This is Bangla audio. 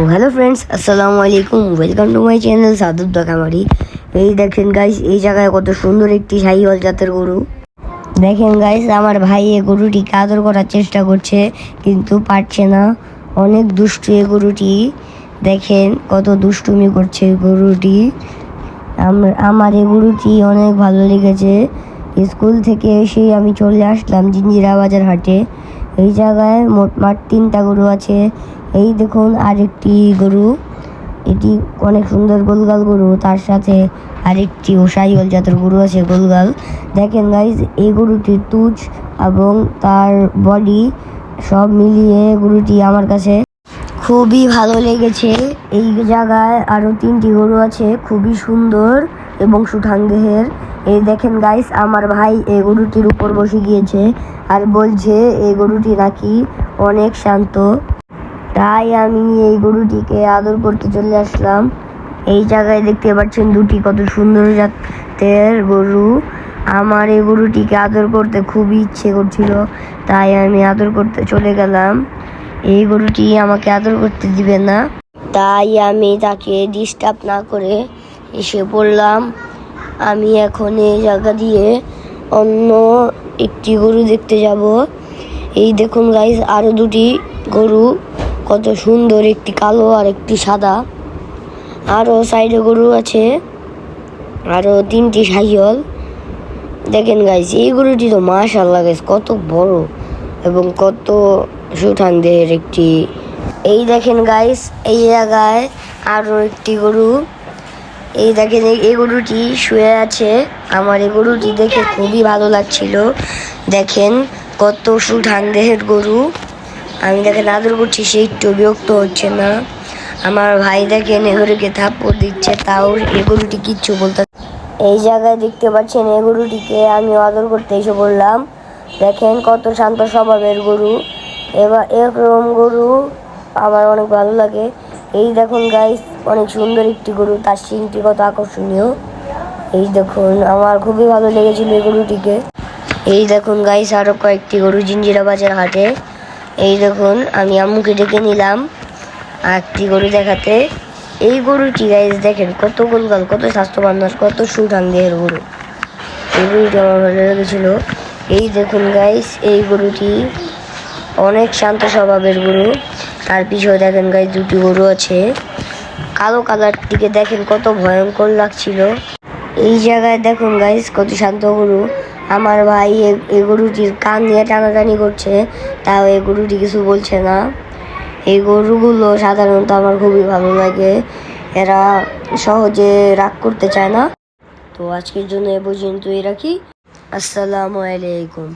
হ্যালো ফ্রেন্ডস, আসসালামু আলাইকুম। ওয়েলকাম টু মাই চ্যানেল সাদুর দোকামারি। এই দেখেন গাইস, এই জায়গায় কত সুন্দর একটি শাহিওয়াল জাতের গরু। দেখেন গাইস, আমার ভাই এই গরুটিকে আদর করার চেষ্টা করছে কিন্তু পারছে না। অনেক দুষ্টু এই গরুটি। দেখেন কত দুষ্টুমি করছে গরুটি। আমার এই গরুটি অনেক ভালো লেগেছে। স্কুল থেকে এসেই আমি চলে আসলাম জিঞ্জিরা বাজার হাটে। এই জায়গায় মোটমাট 3টা গরু আছে। এই দেখুন আরেকটি গরু, এটি অনেক সুন্দর গোলগাল গরু। তার সাথে আরেকটি শাহিওয়াল জাতের গরু আছে গোলগাল। দেখেন গাইজ, এই গরুটির তুজ এবং তার বডি সব মিলিয়ে গরুটি আমার কাছে খুবই ভালো লেগেছে। এই জায়গায় আরও 3টি গরু আছে, খুবই সুন্দর এবং সুঠাম দেহের। এই দেখেন গাইস, আমার ভাই এই গরুটির উপর বসে গিয়েছে আর বলছে এই গরুটি নাকি অনেক শান্ত। তাই আমি এই গরুটিকে আদর করতে চলে আসলাম। এই জায়গায় দেখতে পাচ্ছেন 2টি কত সুন্দর জাতের গরু। আমার এই গরুটিকে আদর করতে খুবই ইচ্ছে করছিল, তাই আমি আদর করতে চলে গেলাম। এই গরুটি আমাকে আদর করতে দিবে না, তাই আমি তাকে ডিস্টার্ব না করে এসে পড়লাম। আমি এখন এই জায়গা দিয়ে অন্য একটি গরু দেখতে যাব। এই দেখুন গাইস, আরও 2টি গরু, কত সুন্দর, একটি কালো আর একটি সাদা। আরও সাইডে গরু আছে, আরও 3টি শাহিওয়াল। দেখেন গাইস, এই গরুটি তো মাশাআল্লাহ গাইস, কত বড় এবং কত সুঠাম দেহের একটি। এই দেখেন গাইস, এই জায়গায় আরও একটি গরু। এই দেখেন, এই গরুটি শুয়ে আছে। আমার এই গরুটি দেখে খুবই ভালো লাগছিল। দেখেন কত সুঠাম দেহের গরু। আমি দেখেন আদর করছি, সে একটু বিরক্ত হচ্ছে না। আমার ভাই দেখেন এই গরুকে থাপ্পড় দিচ্ছে, তাও এই গরুটি কিচ্ছু বলতে। এই জায়গায় দেখতে পাচ্ছেন এই গরুটিকে আমি আদর করতে এসে বললাম। দেখেন কত শান্ত স্বভাবের গরু। এবার এরকম গরু আমার অনেক ভালো লাগে। এই দেখুন গাইস, অনেক সুন্দর একটি গরু, তার শিংটি কত আকর্ষণীয়। এই দেখুন, আমার খুবই ভালো লেগেছিল এই গরুটিকে। এই দেখুন গাইস, আরও কয়েকটি গরু জিঞ্জিরা বাজার হাটে। এই দেখুন, আমি আম্মুকে ডেকে নিলাম আরেকটি গরু দেখাতে। এই গরুটি গাইস দেখেন কত গোলগাল, কত স্বাস্থ্যবান, কত সুঠাম দেহের গরু। এই গরুটি আমার ভালো লেগেছিল। এই দেখুন গাইস, এই গরুটি অনেক শান্ত স্বভাবের গরু। তার পিছনে দেখেন গাইস 2টি গরু আছে। কালো কালারটিকে দেখেন কত ভয়ঙ্কর লাগছিল। এই জায়গায় দেখুন গাইস, কত শান্ত গরু। আমার ভাই এই গরুটির কান নিয়ে টানাটানি করছে, তাও এই গরুটি কিছু বলছে না। এই গরুগুলো সাধারণত আমার খুবই ভালো লাগে, এরা সহজে রাগ করতে চায় না। তো আজকের জন্য এ পর্যন্তই রাখি। আসসালামু আলাইকুম।